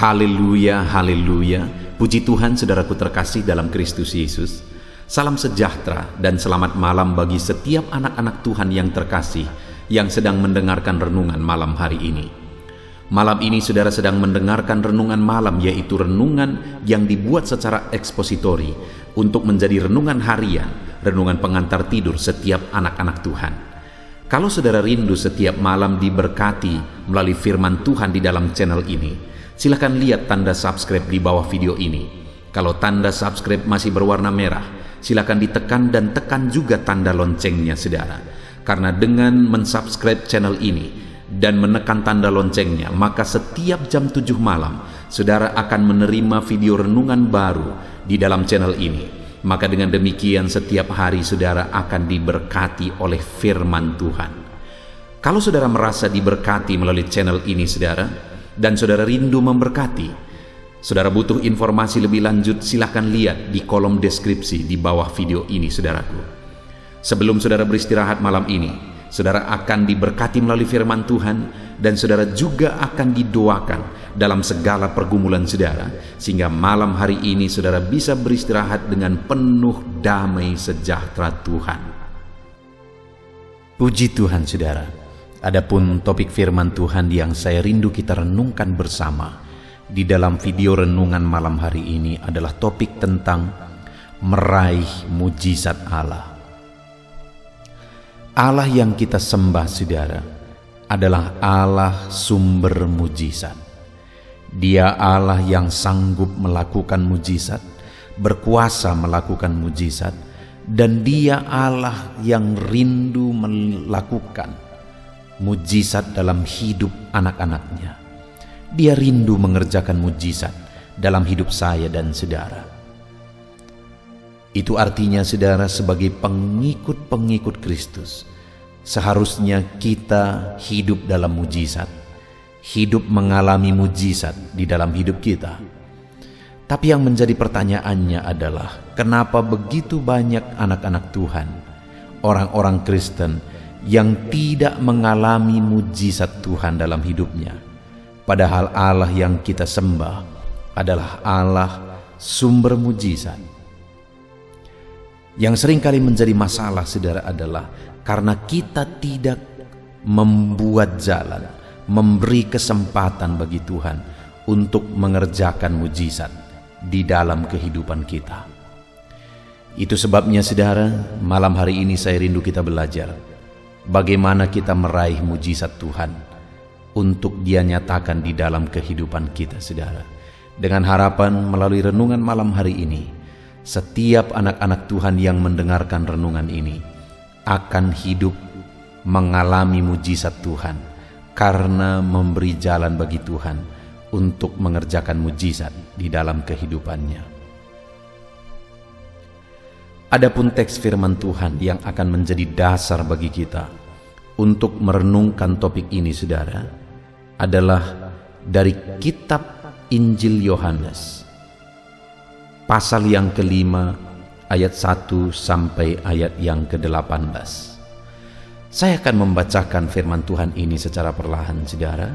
Haleluya, haleluya. Puji Tuhan saudaraku terkasih dalam Kristus Yesus. Salam sejahtera dan selamat malam bagi setiap anak-anak Tuhan yang terkasih yang sedang mendengarkan renungan malam hari ini. Malam ini saudara sedang mendengarkan renungan malam, yaitu renungan yang dibuat secara ekspositori untuk menjadi renungan harian, renungan pengantar tidur setiap anak-anak Tuhan. Kalau saudara rindu setiap malam diberkati melalui firman Tuhan di dalam channel ini, silakan lihat tanda subscribe di bawah video ini. Kalau tanda subscribe masih berwarna merah, silakan ditekan dan tekan juga tanda loncengnya saudara. Karena dengan mensubscribe channel ini dan menekan tanda loncengnya, maka setiap jam 7 malam saudara akan menerima video renungan baru di dalam channel ini. Maka dengan demikian setiap hari saudara akan diberkati oleh firman Tuhan. Kalau saudara merasa diberkati melalui channel ini saudara, dan saudara rindu memberkati, saudara butuh informasi lebih lanjut, silakan lihat di kolom deskripsi di bawah video ini saudaraku. Sebelum saudara beristirahat malam ini, saudara akan diberkati melalui firman Tuhan, dan saudara juga akan didoakan dalam segala pergumulan saudara, sehingga malam hari ini saudara bisa beristirahat dengan penuh damai sejahtera Tuhan. Puji Tuhan saudara. Adapun topik firman Tuhan yang saya rindu kita renungkan bersama di dalam video renungan malam hari ini adalah topik tentang meraih mujizat Allah. Allah yang kita sembah saudara adalah Allah sumber mujizat. Dia Allah yang sanggup melakukan mujizat, berkuasa melakukan mujizat, dan Dia Allah yang rindu melakukan mujizat dalam hidup anak-anaknya. Dia rindu mengerjakan mujizat dalam hidup saya dan saudara. Itu artinya saudara, sebagai pengikut-pengikut Kristus, seharusnya kita hidup dalam mujizat, hidup mengalami mujizat di dalam hidup kita. Tapi yang menjadi pertanyaannya adalah, kenapa begitu banyak anak-anak Tuhan, orang-orang Kristen, yang tidak mengalami mujizat Tuhan dalam hidupnya? Padahal Allah yang kita sembah adalah Allah sumber mujizat. Yang seringkali menjadi masalah saudara adalah karena kita tidak membuat jalan, memberi kesempatan bagi Tuhan untuk mengerjakan mujizat di dalam kehidupan kita. Itu sebabnya saudara, malam hari ini saya rindu kita belajar bagaimana kita meraih mujizat Tuhan untuk Dia nyatakan di dalam kehidupan kita saudara. Dengan harapan melalui renungan malam hari ini, setiap anak-anak Tuhan yang mendengarkan renungan ini akan hidup mengalami mujizat Tuhan karena memberi jalan bagi Tuhan untuk mengerjakan mujizat di dalam kehidupannya. Adapun teks firman Tuhan yang akan menjadi dasar bagi kita untuk merenungkan topik ini saudara adalah dari kitab Injil Yohanes pasal yang kelima ayat 1 sampai ayat yang ke-18. Saya akan membacakan firman Tuhan ini secara perlahan saudara,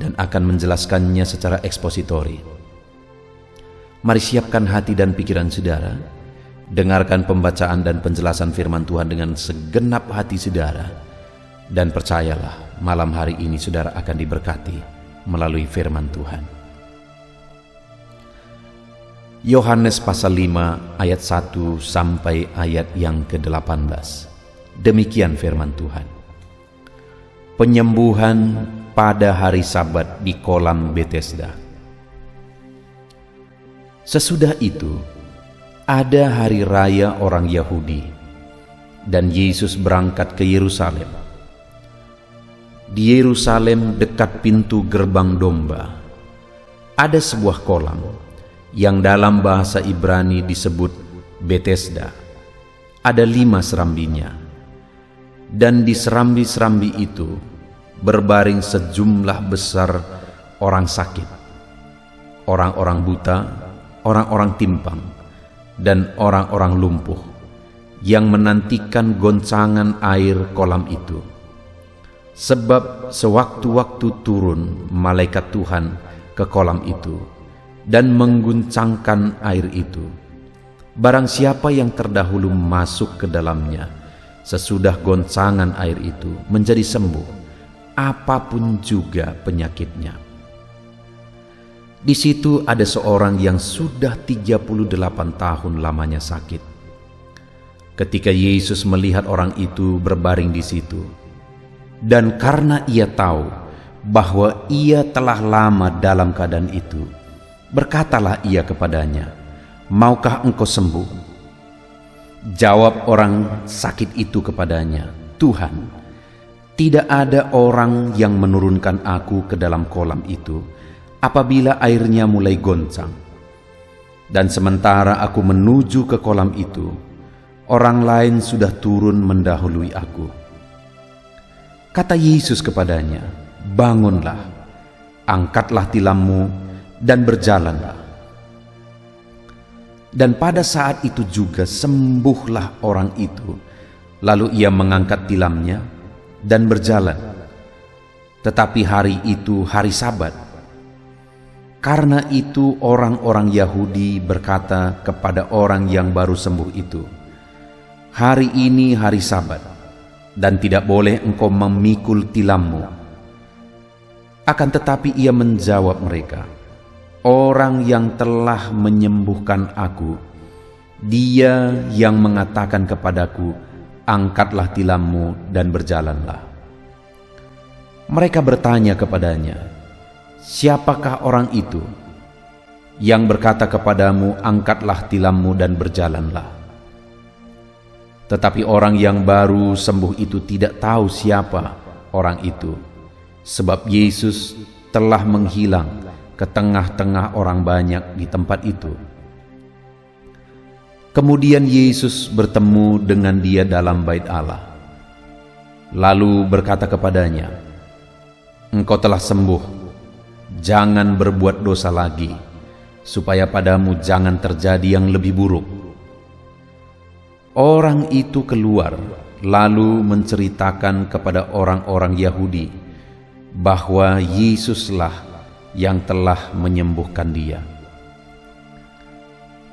dan akan menjelaskannya secara ekspositori. Mari siapkan hati dan pikiran saudara, dengarkan pembacaan dan penjelasan firman Tuhan dengan segenap hati saudara, dan percayalah malam hari ini saudara akan diberkati melalui firman Tuhan. Yohanes pasal 5 ayat 1 sampai ayat yang ke-18. Demikian firman Tuhan. Penyembuhan pada hari Sabat di kolam Betesda. Sesudah itu, ada hari raya orang Yahudi, dan Yesus berangkat ke Yerusalem. Di Yerusalem dekat pintu gerbang domba, ada sebuah kolam yang dalam bahasa Ibrani disebut Betesda. Ada 5 serambinya, dan di serambi-serambi itu berbaring sejumlah besar orang sakit, orang-orang buta, orang-orang timpang, dan orang-orang lumpuh, yang menantikan goncangan air kolam itu. Sebab sewaktu-waktu turun malaikat Tuhan ke kolam itu dan mengguncangkan air itu. Barang siapa yang terdahulu masuk ke dalamnya sesudah goncangan air itu menjadi sembuh, apapun juga penyakitnya. Di situ ada seorang yang sudah 38 tahun lamanya sakit. Ketika Yesus melihat orang itu berbaring di situ, dan karena ia tahu bahwa ia telah lama dalam keadaan itu, berkatalah ia kepadanya, "Maukah engkau sembuh?" Jawab orang sakit itu kepadanya, "Tuhan, tidak ada orang yang menurunkan aku ke dalam kolam itu apabila airnya mulai goncang. Dan sementara aku menuju ke kolam itu, orang lain sudah turun mendahului aku." Kata Yesus kepadanya, "Bangunlah, angkatlah tilammu dan berjalanlah." Dan pada saat itu juga sembuhlah orang itu. Lalu ia mengangkat tilamnya dan berjalan. Tetapi hari itu hari Sabat. Karena itu orang-orang Yahudi berkata kepada orang yang baru sembuh itu, "Hari ini hari Sabat, dan tidak boleh engkau memikul tilammu." Akan tetapi ia menjawab mereka, "Orang yang telah menyembuhkan aku, Dia yang mengatakan kepadaku, 'Angkatlah tilammu dan berjalanlah.'" Mereka bertanya kepadanya, "Siapakah orang itu yang berkata kepadamu, 'Angkatlah tilammu dan berjalanlah'?" Tetapi orang yang baru sembuh itu tidak tahu siapa orang itu, sebab Yesus telah menghilang ke tengah-tengah orang banyak di tempat itu. Kemudian Yesus bertemu dengan dia dalam bait Allah, lalu berkata kepadanya, "Engkau telah sembuh, jangan berbuat dosa lagi, supaya padamu jangan terjadi yang lebih buruk." Orang itu keluar lalu menceritakan kepada orang-orang Yahudi bahwa Yesuslah yang telah menyembuhkan dia.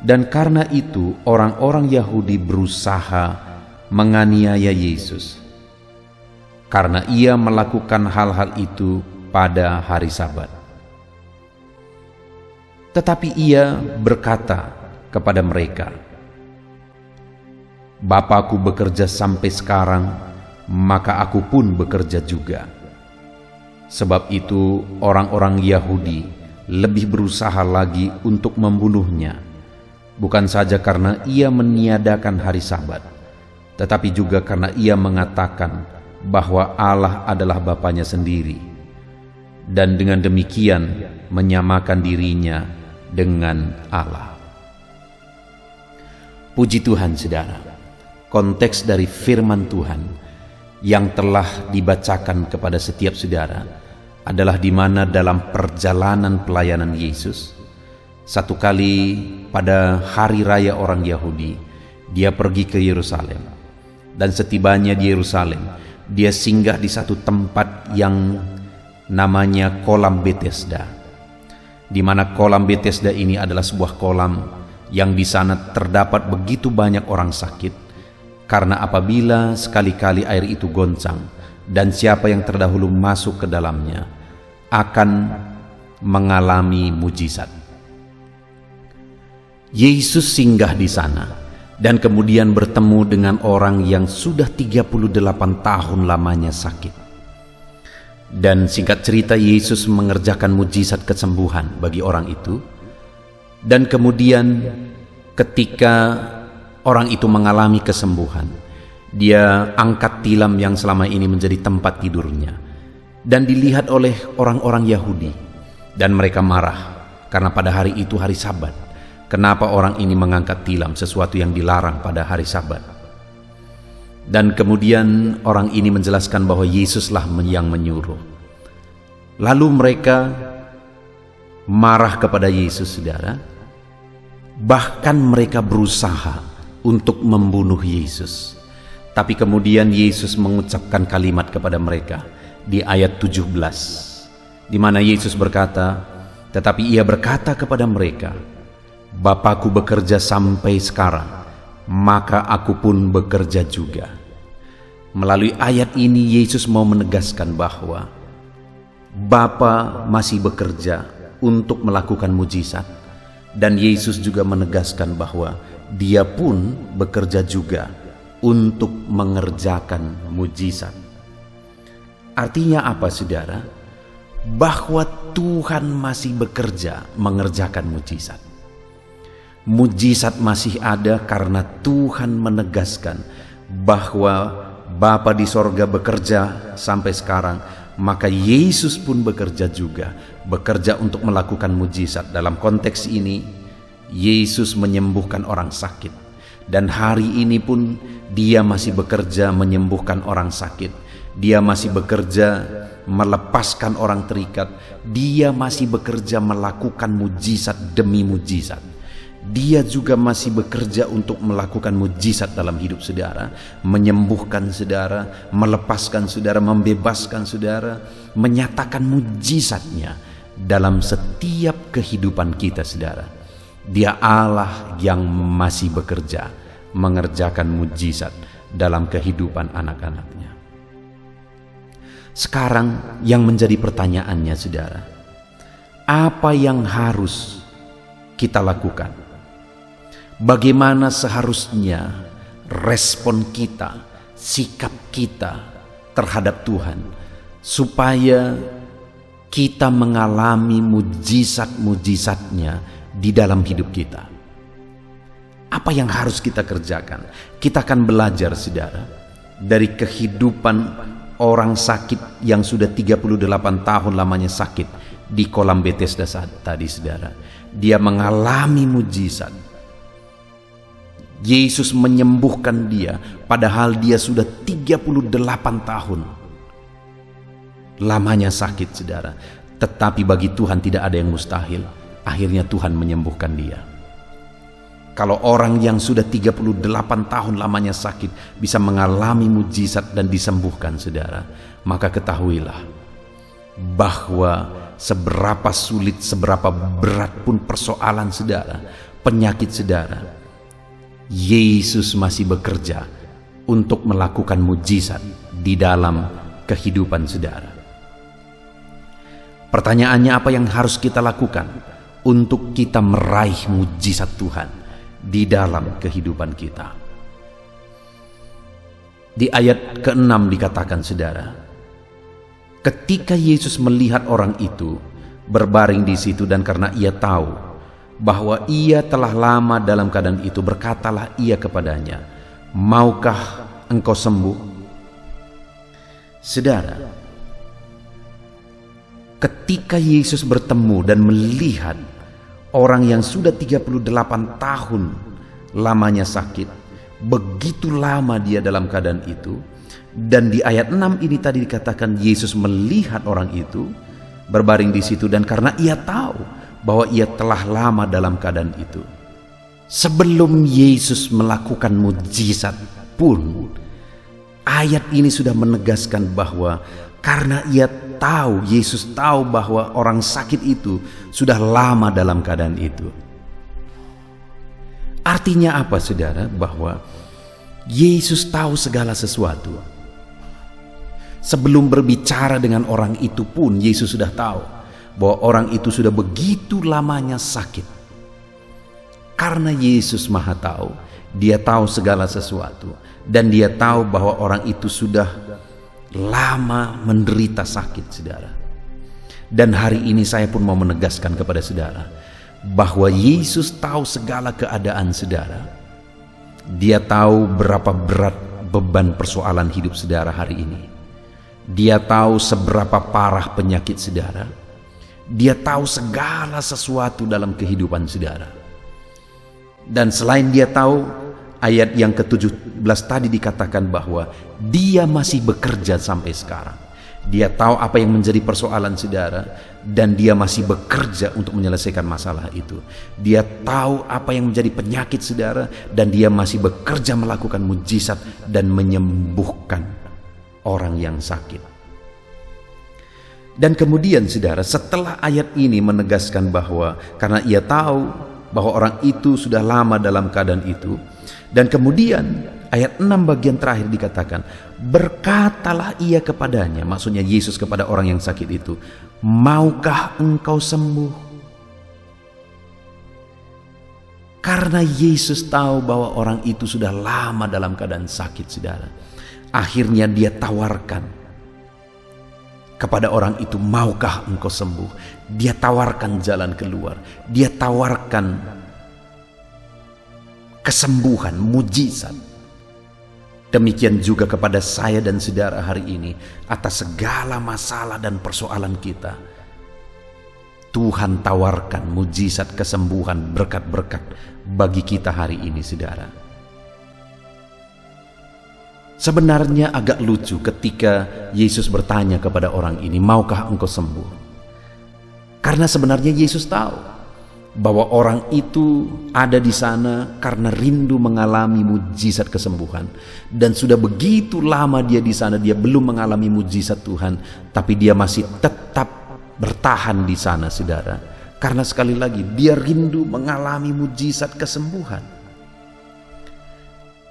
Dan karena itu orang-orang Yahudi berusaha menganiaya Yesus, karena ia melakukan hal-hal itu pada hari Sabat. Tetapi ia berkata kepada mereka, "Bapakku bekerja sampai sekarang, maka aku pun bekerja juga." Sebab itu orang-orang Yahudi lebih berusaha lagi untuk membunuhnya, bukan saja karena ia meniadakan hari Sabat, tetapi juga karena ia mengatakan bahwa Allah adalah Bapanya sendiri, dan dengan demikian menyamakan dirinya dengan Allah. Puji Tuhan, saudara. Konteks dari firman Tuhan yang telah dibacakan kepada setiap saudara adalah di mana dalam perjalanan pelayanan Yesus, satu kali pada hari raya orang Yahudi, dia pergi ke Yerusalem. Dan setibanya di Yerusalem, dia singgah di satu tempat yang namanya Kolam Betesda, di mana Kolam Betesda ini adalah sebuah kolam yang di sana terdapat begitu banyak orang sakit. Karena apabila sekali-kali air itu goncang dan siapa yang terdahulu masuk ke dalamnya akan mengalami mujizat. Yesus singgah di sana dan kemudian bertemu dengan orang yang sudah 38 tahun lamanya sakit. Dan singkat cerita, Yesus mengerjakan mujizat kesembuhan bagi orang itu. Dan kemudian ketika orang itu mengalami kesembuhan, dia angkat tilam yang selama ini menjadi tempat tidurnya, dan dilihat oleh orang-orang Yahudi, dan mereka marah karena pada hari itu hari Sabat. Kenapa orang ini mengangkat tilam, sesuatu yang dilarang pada hari Sabat? Dan kemudian orang ini menjelaskan bahwa Yesuslah yang menyuruh. Lalu mereka marah kepada Yesus, saudara. Bahkan mereka berusaha untuk membunuh Yesus. Tapi kemudian Yesus mengucapkan kalimat kepada mereka di ayat 17, di mana Yesus berkata, Tetapi ia berkata kepada mereka, "Bapakku bekerja sampai sekarang, maka aku pun bekerja juga." Melalui ayat ini Yesus mau menegaskan bahwa Bapa masih bekerja untuk melakukan mujizat, dan Yesus juga menegaskan bahwa Dia pun bekerja juga untuk mengerjakan mujizat. Artinya apa, saudara? Bahwa Tuhan masih bekerja mengerjakan mujizat. Mujizat masih ada karena Tuhan menegaskan bahwa Bapa di sorga bekerja sampai sekarang, maka Yesus pun bekerja juga, bekerja untuk melakukan mujizat. Dalam konteks ini, Yesus menyembuhkan orang sakit, dan hari ini pun Dia masih bekerja menyembuhkan orang sakit. Dia masih bekerja melepaskan orang terikat. Dia masih bekerja melakukan mujizat demi mujizat. Dia juga masih bekerja untuk melakukan mujizat dalam hidup saudara, menyembuhkan saudara, melepaskan saudara, membebaskan saudara, menyatakan mujizatnya dalam setiap kehidupan kita, saudara. Dia Allah yang masih bekerja mengerjakan mujizat dalam kehidupan anak-anaknya. Sekarang yang menjadi pertanyaannya, saudara, apa yang harus kita lakukan? Bagaimana seharusnya respon kita, sikap kita terhadap Tuhan, supaya kita mengalami mujizat-mujizatnya di dalam hidup kita? Apa yang harus kita kerjakan? Kita akan belajar, saudara, dari kehidupan orang sakit yang sudah 38 tahun lamanya sakit di kolam Bethesda tadi, saudara. Dia mengalami mujizat. Yesus menyembuhkan dia, padahal dia sudah 38 tahun lamanya sakit, saudara. Tetapi bagi Tuhan tidak ada yang mustahil. Akhirnya Tuhan menyembuhkan dia. Kalau orang yang sudah 38 tahun lamanya sakit bisa mengalami mujizat dan disembuhkan, saudara, maka ketahuilah bahwa seberapa sulit, seberapa berat pun persoalan saudara, penyakit saudara, Yesus masih bekerja untuk melakukan mujizat di dalam kehidupan saudara. Pertanyaannya, apa yang harus kita lakukan untuk kita meraih mujizat Tuhan di dalam kehidupan kita? Di ayat ke-6 dikatakan, saudara, ketika Yesus melihat orang itu berbaring di situ, dan karena ia tahu bahwa ia telah lama dalam keadaan itu, berkatalah ia kepadanya, "Maukah engkau sembuh?" Saudara, ketika Yesus bertemu dan melihat orang yang sudah 38 tahun lamanya sakit, begitu lama dia dalam keadaan itu, dan di ayat 6 ini tadi dikatakan Yesus melihat orang itu berbaring di situ, dan karena ia tahu bahwa ia telah lama dalam keadaan itu. Sebelum Yesus melakukan mujizat pun, ayat ini sudah menegaskan bahwa karena ia tahu, Yesus tahu bahwa orang sakit itu sudah lama dalam keadaan itu. Artinya apa, saudara? Bahwa Yesus tahu segala sesuatu. Sebelum berbicara dengan orang itu pun Yesus sudah tahu bahwa orang itu sudah begitu lamanya sakit. Karena Yesus Maha Tahu, Dia tahu segala sesuatu, dan Dia tahu bahwa orang itu sudah lama menderita sakit, saudara. Dan hari ini saya pun mau menegaskan kepada saudara bahwa Yesus tahu segala keadaan saudara. Dia tahu berapa berat beban persoalan hidup saudara hari ini. Dia tahu seberapa parah penyakit saudara. Dia tahu segala sesuatu dalam kehidupan saudara. Dan selain dia tahu, ayat yang ke-17 tadi dikatakan bahwa Dia masih bekerja sampai sekarang. Dia tahu apa yang menjadi persoalan saudara, dan Dia masih bekerja untuk menyelesaikan masalah itu. Dia tahu apa yang menjadi penyakit saudara, dan Dia masih bekerja melakukan mujizat dan menyembuhkan orang yang sakit. Dan kemudian saudara, setelah ayat ini menegaskan bahwa karena ia tahu bahwa orang itu sudah lama dalam keadaan itu, dan kemudian ayat 6 bagian terakhir dikatakan, berkatalah ia kepadanya, maksudnya Yesus kepada orang yang sakit itu, maukah engkau sembuh? Karena Yesus tahu bahwa orang itu sudah lama dalam keadaan sakit, saudara. Akhirnya dia tawarkan kepada orang itu, maukah engkau sembuh? Dia tawarkan jalan keluar. Dia tawarkan kesembuhan, mujizat. Demikian juga kepada saya dan saudara hari ini, atas segala masalah dan persoalan kita, Tuhan tawarkan mujizat, kesembuhan, berkat-berkat bagi kita hari ini, saudara. Sebenarnya agak lucu ketika Yesus bertanya kepada orang ini, maukah engkau sembuh? Karena sebenarnya Yesus tahu bahwa orang itu ada di sana karena rindu mengalami mujizat kesembuhan. Dan sudah begitu lama dia di sana, dia belum mengalami mujizat Tuhan, tapi dia masih tetap bertahan di sana, saudara. Karena sekali lagi dia rindu mengalami mujizat kesembuhan.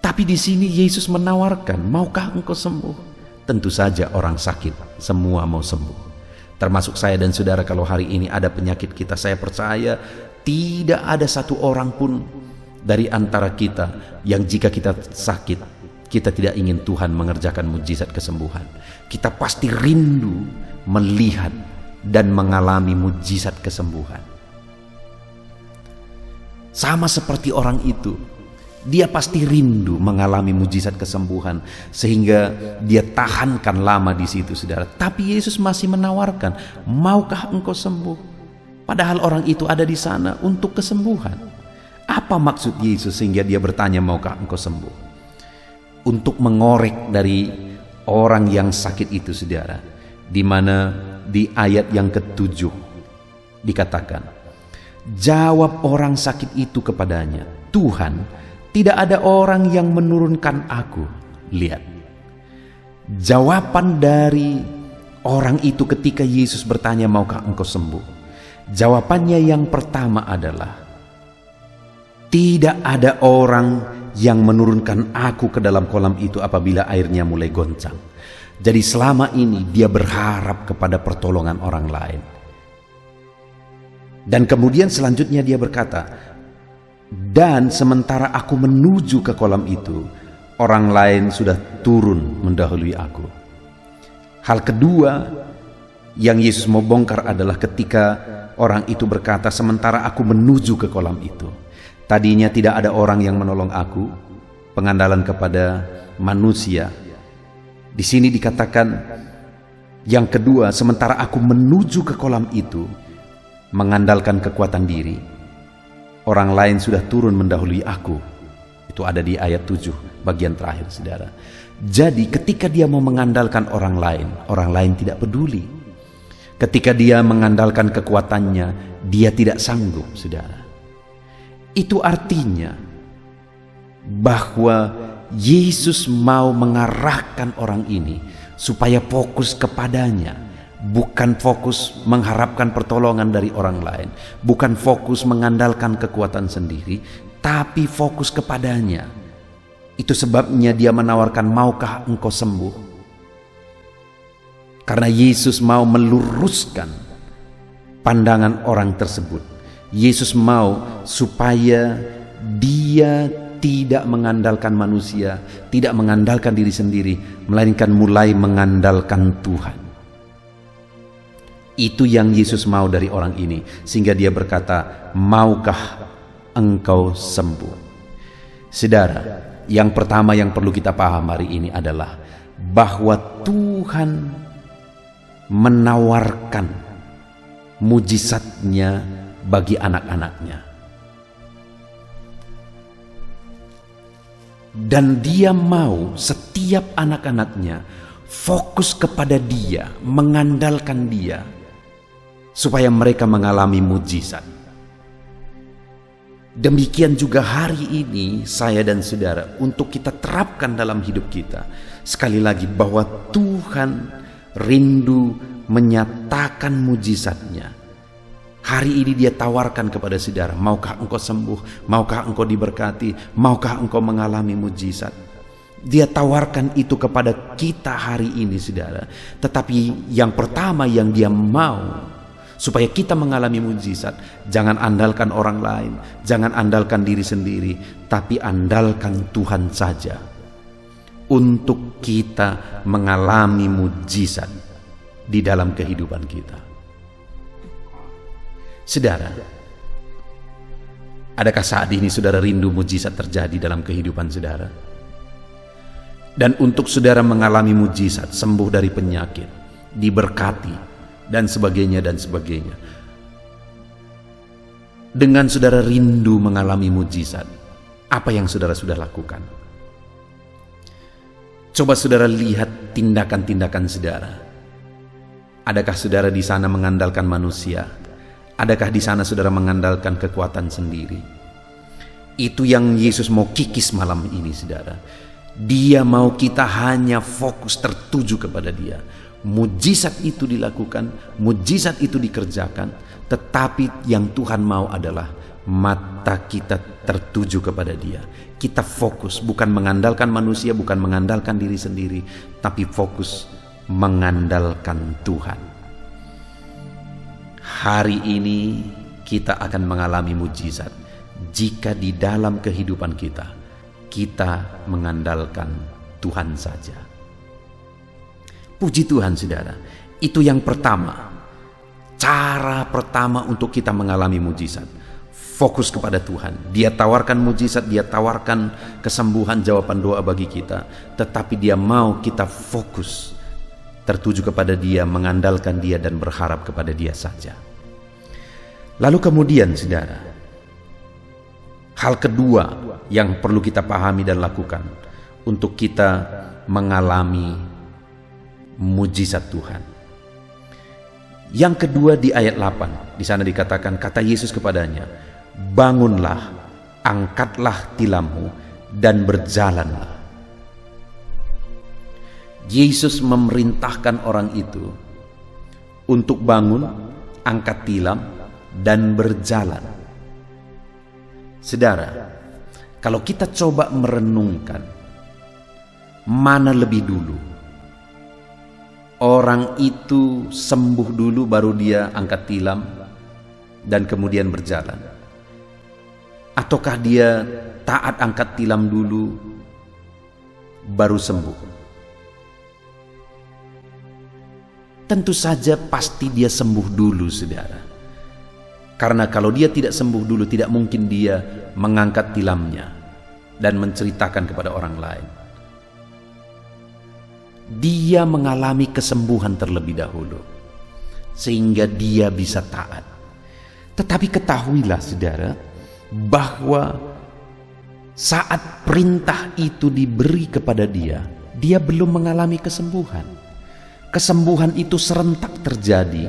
Tapi di sini Yesus menawarkan, maukah engkau sembuh? Tentu saja orang sakit semua mau sembuh. Termasuk saya dan saudara, kalau hari ini ada penyakit kita, saya percaya tidak ada satu orang pun dari antara kita yang jika kita sakit, kita tidak ingin Tuhan mengerjakan mujizat kesembuhan. Kita pasti rindu melihat dan mengalami mujizat kesembuhan. Sama seperti orang itu, dia pasti rindu mengalami mujizat kesembuhan sehingga dia tahankan lama di situ, saudara. Tapi Yesus masih menawarkan, maukah engkau sembuh? Padahal orang itu ada di sana untuk kesembuhan. Apa maksud Yesus sehingga dia bertanya, maukah engkau sembuh? Untuk mengorek dari orang yang sakit itu, saudara. Di mana di ayat yang ke-7 dikatakan, jawab orang sakit itu kepadanya, Tuhan, tidak ada orang yang menurunkan aku. Lihat, jawaban dari orang itu ketika Yesus bertanya, maukah engkau sembuh? Jawabannya yang pertama adalah, tidak ada orang yang menurunkan aku ke dalam kolam itu apabila airnya mulai goncang. Jadi selama ini dia berharap kepada pertolongan orang lain. Dan kemudian selanjutnya dia berkata, dan sementara aku menuju ke kolam itu, orang lain sudah turun mendahului aku. Hal kedua yang Yesus mau bongkar adalah ketika orang itu berkata, sementara aku menuju ke kolam itu. Tadinya tidak ada orang yang menolong aku, pengandalan kepada manusia. Di sini dikatakan yang kedua, sementara aku menuju ke kolam itu, mengandalkan kekuatan diri, orang lain sudah turun mendahului aku. Itu ada di ayat 7 bagian terakhir, saudara. Jadi ketika dia mau mengandalkan orang lain tidak peduli. Ketika dia mengandalkan kekuatannya, dia tidak sanggup, saudara. Itu artinya bahwa Yesus mau mengarahkan orang ini supaya fokus kepadanya, bukan fokus mengharapkan pertolongan dari orang lain, bukan fokus mengandalkan kekuatan sendiri, tapi fokus kepadanya. Itu sebabnya dia menawarkan, maukah engkau sembuh? Karena Yesus mau meluruskan pandangan orang tersebut. Yesus mau supaya dia tidak mengandalkan manusia, tidak mengandalkan diri sendiri, melainkan mulai mengandalkan Tuhan. Itu yang Yesus mau dari orang ini, sehingga dia berkata, maukah engkau sembuh? Saudara, yang pertama yang perlu kita paham hari ini adalah bahwa Tuhan menawarkan mujizatnya bagi anak-anaknya. Dan dia mau setiap anak-anaknya fokus kepada dia, mengandalkan dia, supaya mereka mengalami mujizat. Demikian juga hari ini saya dan saudara, untuk kita terapkan dalam hidup kita. Sekali lagi, bahwa Tuhan rindu menyatakan mujizatnya. Hari ini dia tawarkan kepada saudara, maukah engkau sembuh? Maukah engkau diberkati? Maukah engkau mengalami mujizat? Dia tawarkan itu kepada kita hari ini, saudara. Tetapi yang pertama yang dia mau, supaya kita mengalami mujizat, jangan andalkan orang lain, jangan andalkan diri sendiri, tapi andalkan Tuhan saja untuk kita mengalami mujizat di dalam kehidupan kita. Saudara, adakah saat ini saudara rindu mujizat terjadi dalam kehidupan saudara? Dan untuk saudara mengalami mujizat, sembuh dari penyakit, diberkati, dan sebagainya dan sebagainya. Dengan saudara rindu mengalami mujizat, apa yang saudara sudah lakukan? Coba saudara lihat tindakan-tindakan saudara. Adakah saudara di sana mengandalkan manusia? Adakah di sana saudara mengandalkan kekuatan sendiri? Itu yang Yesus mau kikis malam ini, saudara. Dia mau kita hanya fokus tertuju kepada Dia. Mujizat itu dilakukan, mujizat itu dikerjakan, tetapi yang Tuhan mau adalah mata kita tertuju kepada Dia. Kita fokus, bukan mengandalkan manusia, bukan mengandalkan diri sendiri, tapi fokus mengandalkan Tuhan. Hari ini kita akan mengalami mujizat jika di dalam kehidupan kita mengandalkan Tuhan saja. Puji Tuhan, saudara. Itu yang pertama. Cara pertama untuk kita mengalami mujizat. Fokus kepada Tuhan. Dia tawarkan mujizat, Dia tawarkan kesembuhan, jawaban doa bagi kita. Tetapi Dia mau kita fokus tertuju kepada Dia, mengandalkan Dia dan berharap kepada Dia saja. Lalu kemudian, saudara, hal kedua yang perlu kita pahami dan lakukan untuk kita mengalami mujizat Tuhan. Yang kedua di ayat 8, di sana dikatakan, kata Yesus kepadanya, bangunlah, angkatlah tilammu dan berjalanlah. Yesus memerintahkan orang itu untuk bangun, angkat tilam, dan berjalan. Saudara, kalau kita coba merenungkan, mana lebih dulu? Orang itu sembuh dulu baru dia angkat tilam dan kemudian berjalan? Ataukah dia taat angkat tilam dulu baru sembuh? Tentu saja pasti dia sembuh dulu, saudara. Karena kalau dia tidak sembuh dulu, tidak mungkin dia mengangkat tilamnya dan menceritakan kepada orang lain. Dia mengalami kesembuhan terlebih dahulu, sehingga dia bisa taat. Tetapi ketahuilah, saudara, bahwa saat perintah itu diberi kepada dia, dia belum mengalami kesembuhan. Kesembuhan itu serentak terjadi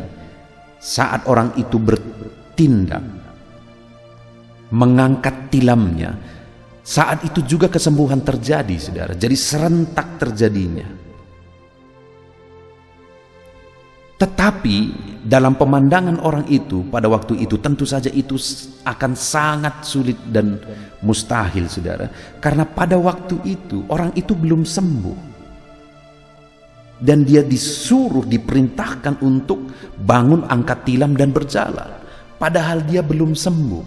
saat orang itu bertindak, mengangkat tilamnya. Saat itu juga kesembuhan terjadi, saudara. Jadi serentak terjadinya. Tetapi dalam pemandangan orang itu pada waktu itu, tentu saja itu akan sangat sulit dan mustahil, saudara. Karena pada waktu itu orang itu belum sembuh. Dan dia disuruh, diperintahkan untuk bangun, angkat tilam dan berjalan. Padahal dia belum sembuh.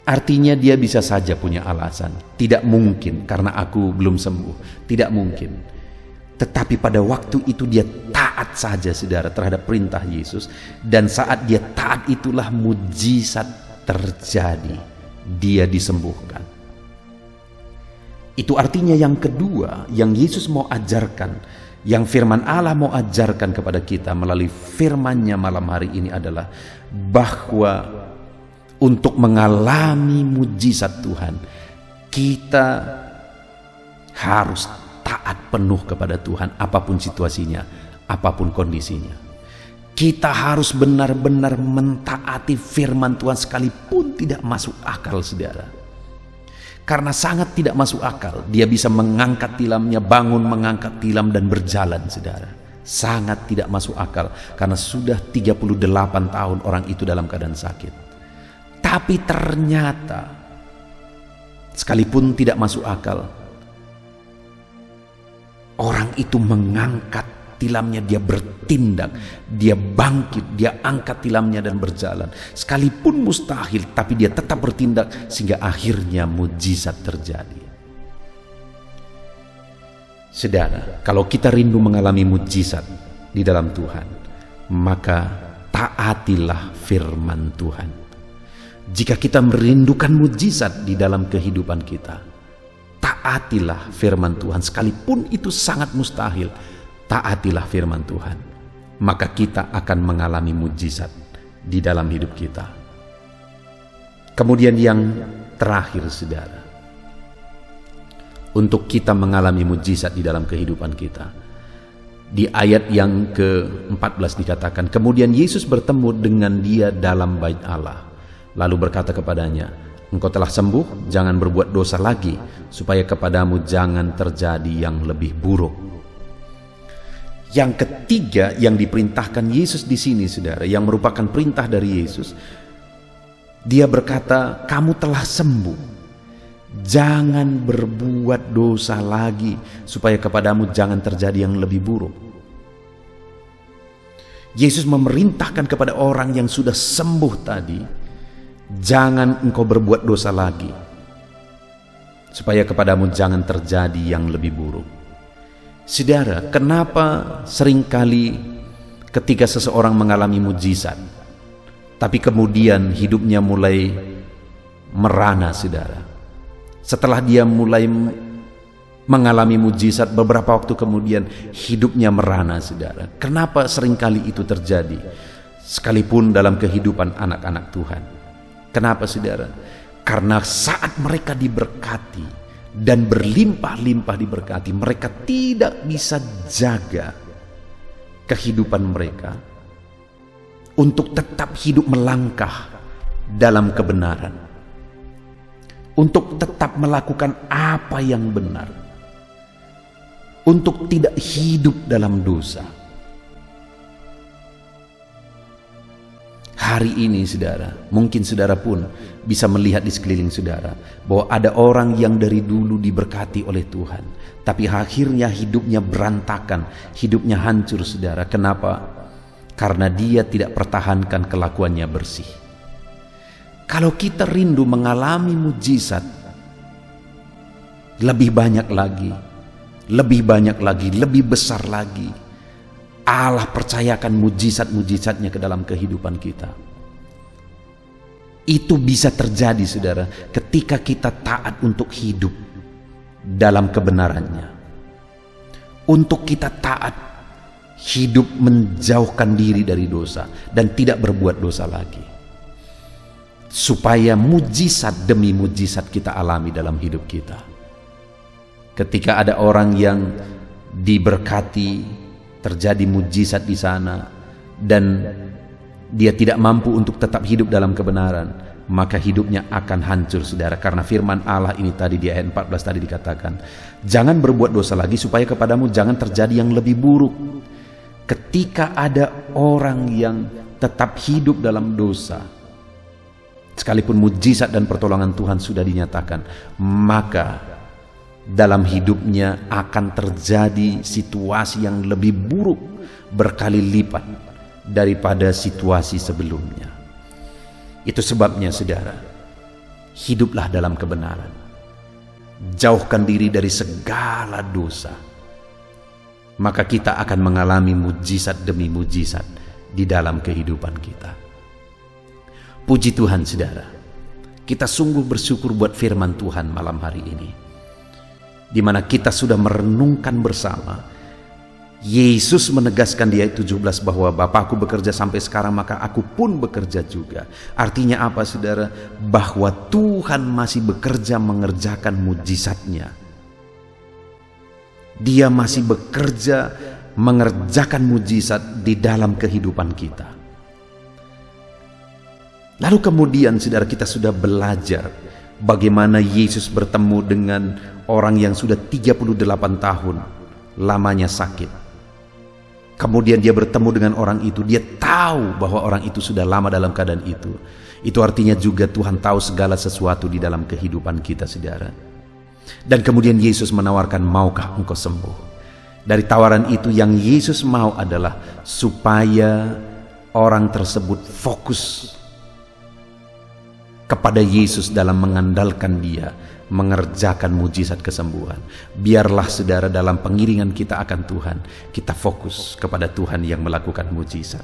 Artinya dia bisa saja punya alasan. Tidak mungkin karena aku belum sembuh. Tidak mungkin. Tetapi pada waktu itu dia taat saja, saudara, terhadap perintah Yesus. Dan saat dia taat itulah mujizat terjadi. Dia disembuhkan. Itu artinya yang kedua yang Yesus mau ajarkan, yang firman Allah mau ajarkan kepada kita melalui firman-Nya malam hari ini adalah bahwa untuk mengalami mujizat Tuhan, kita harus taat penuh kepada Tuhan apapun situasinya, apapun kondisinya. Kita harus benar-benar mentaati firman Tuhan sekalipun tidak masuk akal, saudara. Karena sangat tidak masuk akal dia bisa mengangkat tilamnya, bangun, mengangkat tilam dan berjalan, saudara. Sangat tidak masuk akal, karena sudah 38 tahun orang itu dalam keadaan sakit. Tapi ternyata, sekalipun tidak masuk akal, orang itu mengangkat tilamnya, dia bertindak, dia bangkit, dia angkat tilamnya dan berjalan. Sekalipun mustahil, tapi dia tetap bertindak sehingga akhirnya mujizat terjadi. Saudara, kalau kita rindu mengalami mujizat di dalam Tuhan, maka taatilah firman Tuhan. Jika kita merindukan mujizat di dalam kehidupan kita, taatilah firman Tuhan. Sekalipun itu sangat mustahil, taatilah firman Tuhan. Maka kita akan mengalami mujizat di dalam hidup kita. Kemudian yang terakhir, saudara, untuk kita mengalami mujizat di dalam kehidupan kita, di ayat yang ke-14 dikatakan, kemudian Yesus bertemu dengan dia dalam bait Allah, lalu berkata kepadanya, engkau telah sembuh, jangan berbuat dosa lagi, supaya kepadamu jangan terjadi yang lebih buruk. Yang ketiga yang diperintahkan Yesus di sini, saudara, yang merupakan perintah dari Yesus, dia berkata, kamu telah sembuh, jangan berbuat dosa lagi, supaya kepadamu jangan terjadi yang lebih buruk. Yesus memerintahkan kepada orang yang sudah sembuh tadi, jangan engkau berbuat dosa lagi, supaya kepadamu jangan terjadi yang lebih buruk. Saudara, kenapa seringkali ketika seseorang mengalami mujizat, tapi kemudian hidupnya mulai merana, saudara? Setelah dia mulai mengalami mujizat, beberapa waktu kemudian hidupnya merana, saudara. Kenapa seringkali itu terjadi? Sekalipun dalam kehidupan anak-anak Tuhan. Kenapa, saudara? Karena saat mereka diberkati dan berlimpah-limpah diberkati, mereka tidak bisa jaga kehidupan mereka untuk tetap hidup melangkah dalam kebenaran, untuk tetap melakukan apa yang benar, untuk tidak hidup dalam dosa. Hari ini, saudara, mungkin saudara pun bisa melihat di sekeliling saudara bahwa ada orang yang dari dulu diberkati oleh Tuhan, tapi akhirnya hidupnya berantakan, hidupnya hancur, saudara. Kenapa? Karena dia tidak pertahankan kelakuannya bersih. Kalau kita rindu mengalami mujizat, lebih banyak lagi, lebih besar lagi, Allah percayakan mujizat-mujizatnya ke dalam kehidupan kita. Itu bisa terjadi, saudara, ketika kita taat untuk hidup dalam kebenarannya. Untuk kita taat hidup menjauhkan diri dari dosa dan tidak berbuat dosa lagi, supaya mujizat demi mujizat kita alami dalam hidup kita. Ketika ada orang yang diberkati, terjadi mujizat di sana, dan dia tidak mampu untuk tetap hidup dalam kebenaran, maka hidupnya akan hancur, saudara. Karena firman Allah ini tadi di ayat 14 tadi dikatakan, jangan berbuat dosa lagi, supaya kepadamu jangan terjadi yang lebih buruk. Ketika ada orang yang tetap hidup dalam dosa, sekalipun mujizat dan pertolongan Tuhan sudah dinyatakan, maka dalam hidupnya akan terjadi situasi yang lebih buruk berkali lipat daripada situasi sebelumnya. Itu sebabnya, saudara, hiduplah dalam kebenaran, jauhkan diri dari segala dosa, maka kita akan mengalami mujizat demi mujizat di dalam kehidupan kita. Puji Tuhan, saudara, kita sungguh bersyukur buat firman Tuhan malam hari ini, di mana kita sudah merenungkan bersama. Yesus menegaskan di ayat 17 bahwa Bapakku bekerja sampai sekarang, maka aku pun bekerja juga. Artinya apa, saudara? Bahwa Tuhan masih bekerja mengerjakan mujizatnya. Dia masih bekerja mengerjakan mujizat di dalam kehidupan kita. Lalu kemudian, saudara, kita sudah belajar bagaimana Yesus bertemu dengan orang yang sudah 38 tahun lamanya sakit. Kemudian dia bertemu dengan orang itu, dia tahu bahwa orang itu sudah lama dalam keadaan itu. Itu artinya juga Tuhan tahu segala sesuatu di dalam kehidupan kita, saudara. Dan kemudian Yesus menawarkan, maukah engkau sembuh? Dari tawaran itu yang Yesus mau adalah supaya orang tersebut fokus kepada Yesus dalam mengandalkan dia, mengerjakan mujizat kesembuhan. Biarlah saudara dalam pengiringan kita akan Tuhan, kita fokus kepada Tuhan yang melakukan mujizat.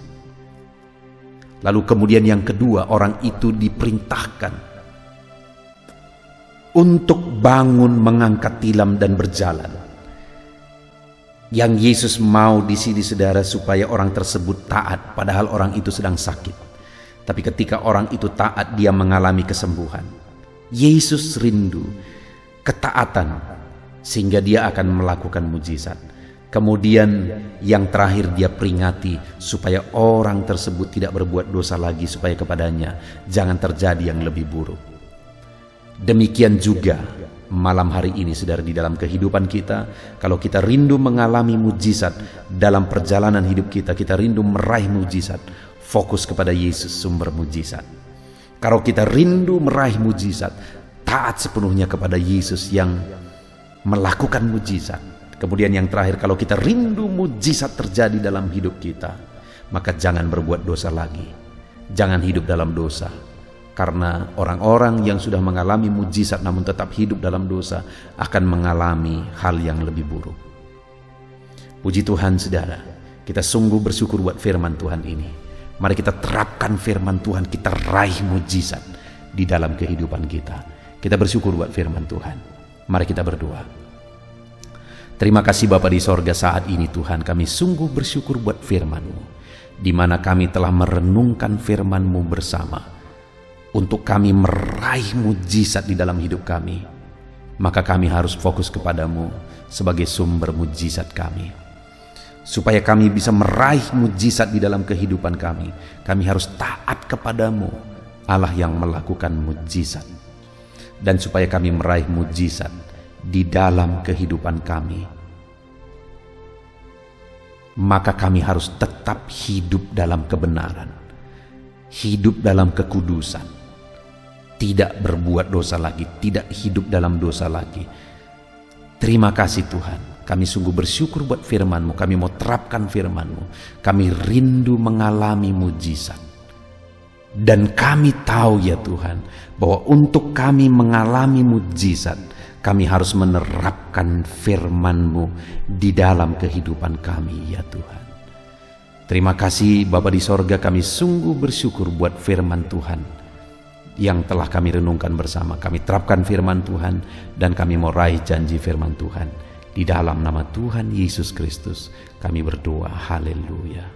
Lalu kemudian yang kedua, orang itu diperintahkan untuk bangun, mengangkat tilam dan berjalan. Yang Yesus mau di sini saudara supaya orang tersebut taat, padahal orang itu sedang sakit. Tapi ketika orang itu taat, dia mengalami kesembuhan. Yesus rindu ketaatan sehingga dia akan melakukan mujizat. Kemudian yang terakhir dia peringati supaya orang tersebut tidak berbuat dosa lagi, supaya kepadanya jangan terjadi yang lebih buruk. Demikian juga malam hari ini saudara, di dalam kehidupan kita, kalau kita rindu mengalami mujizat dalam perjalanan hidup kita, kita rindu meraih mujizat, fokus kepada Yesus sumber mujizat. Kalau kita rindu meraih mujizat, taat sepenuhnya kepada Yesus yang melakukan mujizat. Kemudian yang terakhir, kalau kita rindu mujizat terjadi dalam hidup kita, maka jangan berbuat dosa lagi. Jangan hidup dalam dosa. Karena orang-orang yang sudah mengalami mujizat namun tetap hidup dalam dosa akan mengalami hal yang lebih buruk. Puji Tuhan saudara, kita sungguh bersyukur buat firman Tuhan ini. Mari kita terapkan firman Tuhan, kita raih mujizat di dalam kehidupan kita. Kita bersyukur buat firman Tuhan. Mari kita berdoa. Terima kasih Bapa di sorga, saat ini Tuhan kami sungguh bersyukur buat firman-Mu, di mana kami telah merenungkan firman-Mu bersama, untuk kami meraih mujizat di dalam hidup kami. Maka kami harus fokus kepadamu sebagai sumber mujizat kami. Supaya kami bisa meraih mujizat di dalam kehidupan kami, kami harus taat kepadamu, Allah yang melakukan mujizat. Dan supaya kami meraih mujizat di dalam kehidupan kami, maka kami harus tetap hidup dalam kebenaran, hidup dalam kekudusan, tidak berbuat dosa lagi, tidak hidup dalam dosa lagi. Terima kasih Tuhan. Kami sungguh bersyukur buat firman-Mu. Kami mau terapkan firman-Mu. Kami rindu mengalami mujizat. Dan kami tahu ya Tuhan, bahwa untuk kami mengalami mujizat, kami harus menerapkan firman-Mu di dalam kehidupan kami ya Tuhan. Terima kasih Bapa di sorga, kami sungguh bersyukur buat firman Tuhan yang telah kami renungkan bersama. Kami terapkan firman Tuhan dan kami mau raih janji firman Tuhan. Di dalam nama Tuhan Yesus Kristus kami berdoa. Haleluya.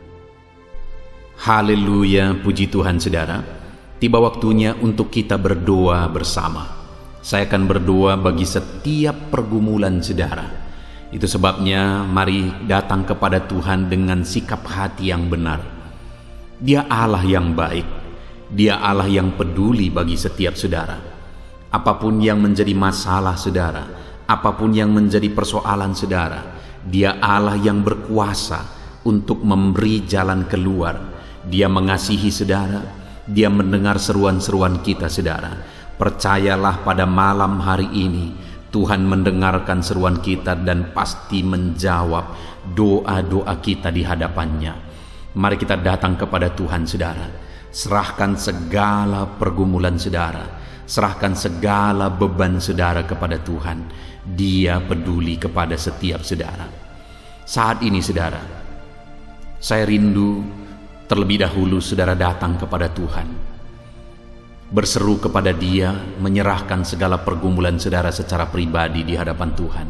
Haleluya, puji Tuhan saudara. Tiba waktunya untuk kita berdoa bersama. Saya akan berdoa bagi setiap pergumulan saudara. Itu sebabnya mari datang kepada Tuhan dengan sikap hati yang benar. Dia Allah yang baik. Dia Allah yang peduli bagi setiap saudara. Apapun yang menjadi masalah saudara, apapun yang menjadi persoalan saudara, Dia Allah yang berkuasa untuk memberi jalan keluar. Dia mengasihi saudara, Dia mendengar seruan-seruan kita saudara. Percayalah pada malam hari ini, Tuhan mendengarkan seruan kita dan pasti menjawab doa-doa kita di hadapannya. Mari kita datang kepada Tuhan saudara. Serahkan segala pergumulan saudara, serahkan segala beban saudara kepada Tuhan. Dia peduli kepada setiap saudara. Saat ini saudara, saya rindu terlebih dahulu saudara datang kepada Tuhan, berseru kepada Dia, menyerahkan segala pergumulan saudara secara pribadi di hadapan Tuhan.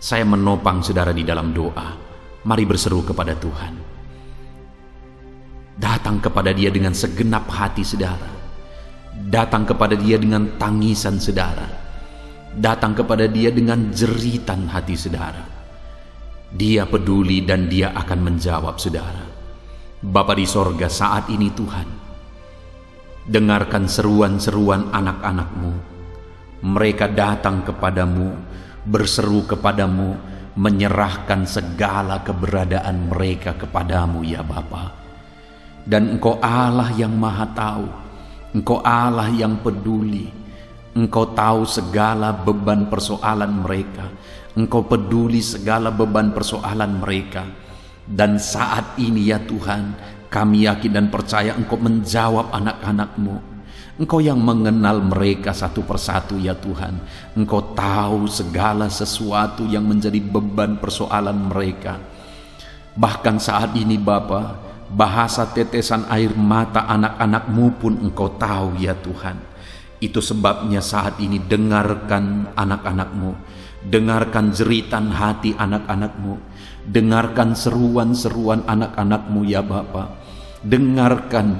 Saya menopang saudara di dalam doa. Mari berseru kepada Tuhan. Datang kepada Dia dengan segenap hati saudara. Datang kepada Dia dengan tangisan saudara. Datang kepada Dia dengan jeritan hati saudara. Dia peduli dan Dia akan menjawab saudara. Bapa di sorga, saat ini Tuhan, dengarkan seruan-seruan anak-anak-Mu. Mereka datang kepadamu, berseru kepadamu, menyerahkan segala keberadaan mereka kepadamu ya Bapa. Dan Engkau Allah yang Maha Tahu, Engkau Allah yang peduli, Engkau tahu segala beban persoalan mereka, Engkau peduli segala beban persoalan mereka. Dan saat ini ya Tuhan, kami yakin dan percaya Engkau menjawab anak-anak-Mu. Engkau yang mengenal mereka satu persatu ya Tuhan. Engkau tahu segala sesuatu yang menjadi beban persoalan mereka. Bahkan saat ini Bapa, bahasa tetesan air mata anak-anak-Mu pun Engkau tahu ya Tuhan. Itu sebabnya saat ini dengarkan anak-anak-Mu, dengarkan jeritan hati anak-anak-Mu, dengarkan seruan-seruan anak-anak-Mu ya Bapa. Dengarkan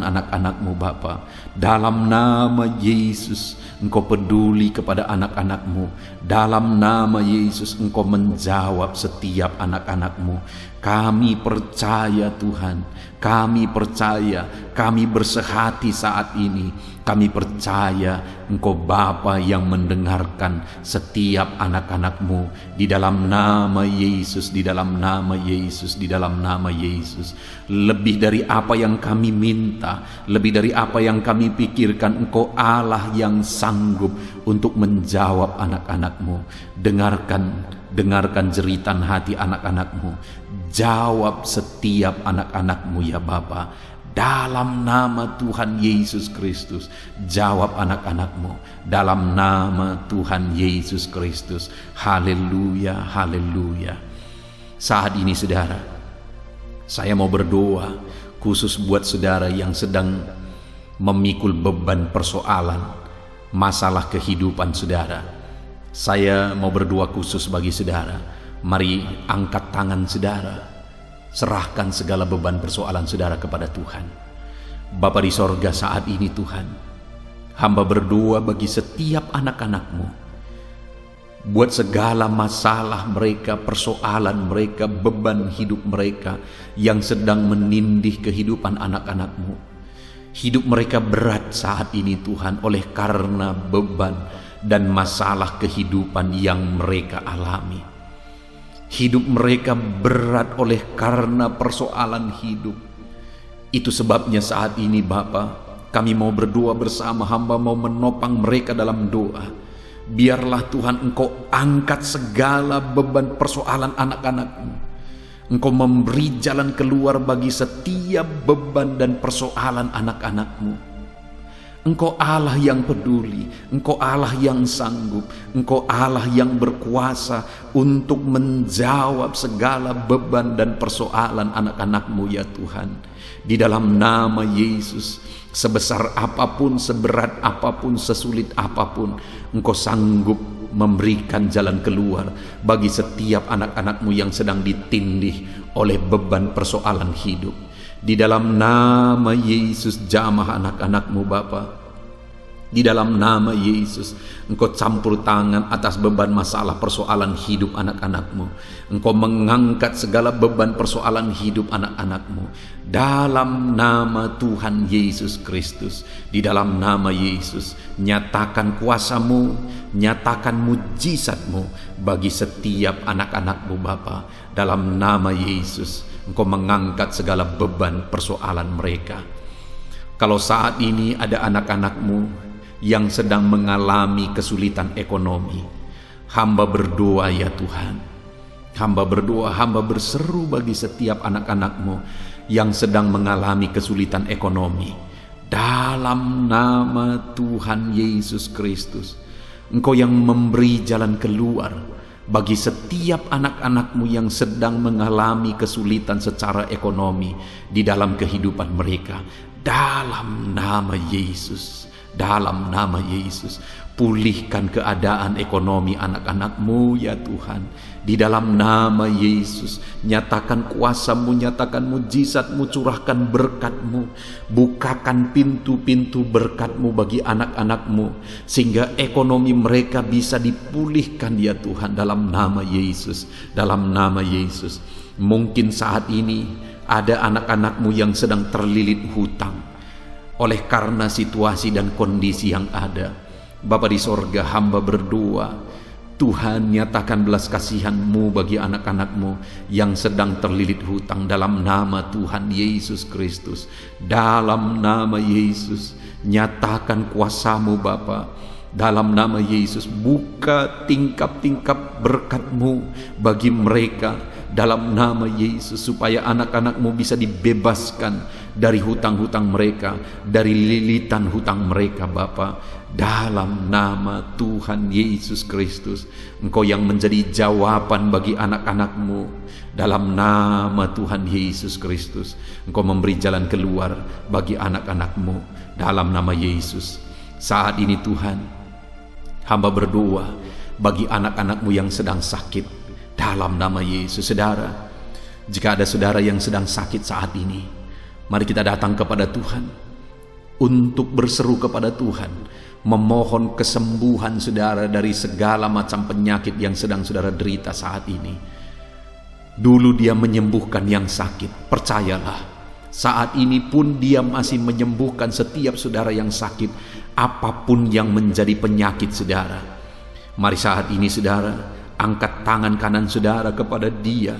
anak-anak-Mu Bapa. Dalam nama Yesus Engkau peduli kepada anak-anak-Mu. Dalam nama Yesus Engkau menjawab setiap anak-anak-Mu. Kami percaya Tuhan, kami percaya, kami bersehati saat ini. Kami percaya Engkau Bapa yang mendengarkan setiap anak-anak-Mu. Di dalam nama Yesus, di dalam nama Yesus, di dalam nama Yesus. Lebih dari apa yang kami minta, lebih dari apa yang kami pikirkan, Engkau Allah yang sanggup untuk menjawab anak-anak-Mu. Dengarkan jeritan hati anak-anak-Mu. Jawab setiap anak-anak-Mu ya Bapa. Dalam nama Tuhan Yesus Kristus, jawab anak-anak-Mu. Dalam nama Tuhan Yesus Kristus. Haleluya, haleluya. Saat ini saudara, saya mau berdoa khusus buat saudara yang sedang memikul beban persoalan, masalah kehidupan saudara. Saya mau berdoa khusus bagi saudara. Mari angkat tangan saudara, serahkan segala beban persoalan saudara kepada Tuhan. Bapa di sorga, saat ini Tuhan, hamba berdoa bagi setiap anak-anak-Mu, buat segala masalah mereka, persoalan mereka, beban hidup mereka yang sedang menindih kehidupan anak-anak-Mu. Hidup mereka berat saat ini Tuhan, oleh karena beban dan masalah kehidupan yang mereka alami. Hidup mereka berat oleh karena persoalan hidup. Itu sebabnya saat ini Bapa, kami mau berdoa bersama, hamba mau menopang mereka dalam doa. Biarlah Tuhan Engkau angkat segala beban persoalan anak-anak-Mu. Engkau memberi jalan keluar bagi setiap beban dan persoalan anak-anak-Mu. Engkau Allah yang peduli, Engkau Allah yang sanggup, Engkau Allah yang berkuasa untuk menjawab segala beban dan persoalan anak-anak-Mu ya Tuhan. Di dalam nama Yesus, sebesar apapun, seberat apapun, sesulit apapun, Engkau sanggup memberikan jalan keluar bagi setiap anak-anak-Mu yang sedang ditindih oleh beban persoalan hidup. Di dalam nama Yesus, jamah anak-anak-Mu Bapa. Di dalam nama Yesus, Engkau campur tangan atas beban masalah persoalan hidup anak-anak-Mu. Engkau mengangkat segala beban persoalan hidup anak-anak-Mu. Dalam nama Tuhan Yesus Kristus, di dalam nama Yesus, nyatakan kuasa-Mu, nyatakan mujizat-Mu bagi setiap anak-anak-Mu Bapa. Dalam nama Yesus, Engkau mengangkat segala beban persoalan mereka. Kalau saat ini ada anak-anak-Mu yang sedang mengalami kesulitan ekonomi, hamba berdoa ya Tuhan. Hamba berdoa, hamba berseru bagi setiap anak-anak-Mu yang sedang mengalami kesulitan ekonomi. Dalam nama Tuhan Yesus Kristus, Engkau yang memberi jalan keluar bagi setiap anak-anak-Mu yang sedang mengalami kesulitan secara ekonomi di dalam kehidupan mereka. Dalam nama Yesus, dalam nama Yesus, pulihkan keadaan ekonomi anak-anak-Mu ya Tuhan. Di dalam nama Yesus, nyatakan kuasa-Mu, nyatakan mujizat-Mu, curahkan berkat-Mu, bukakan pintu-pintu berkat-Mu bagi anak-anak-Mu, sehingga ekonomi mereka bisa dipulihkan ya Tuhan. Dalam nama Yesus, dalam nama Yesus. Mungkin saat ini ada anak-anak-Mu yang sedang terlilit hutang oleh karena situasi dan kondisi yang ada. Bapa di sorga, hamba berdoa, Tuhan, nyatakan belas kasihan-Mu bagi anak-anak-Mu yang sedang terlilit hutang dalam nama Tuhan Yesus Kristus. Dalam nama Yesus, nyatakan kuasa-Mu Bapa. Dalam nama Yesus, buka tingkap-tingkap berkat-Mu bagi mereka. Dalam nama Yesus, supaya anak-anak-Mu bisa dibebaskan dari hutang-hutang mereka, dari lilitan hutang mereka Bapa. Dalam nama Tuhan Yesus Kristus, Engkau yang menjadi jawaban bagi anak-anak-Mu. Dalam nama Tuhan Yesus Kristus, Engkau memberi jalan keluar bagi anak-anak-Mu. Dalam nama Yesus, saat ini Tuhan, hamba berdoa bagi anak-anak-Mu yang sedang sakit. Dalam nama Yesus, saudara, jika ada saudara yang sedang sakit saat ini, mari kita datang kepada Tuhan untuk berseru kepada Tuhan, memohon kesembuhan saudara dari segala macam penyakit yang sedang saudara derita saat ini. Dulu Dia menyembuhkan yang sakit, percayalah, saat ini pun Dia masih menyembuhkan setiap saudara yang sakit, apapun yang menjadi penyakit saudara. Mari saat ini saudara, angkat tangan kanan saudara kepada Dia,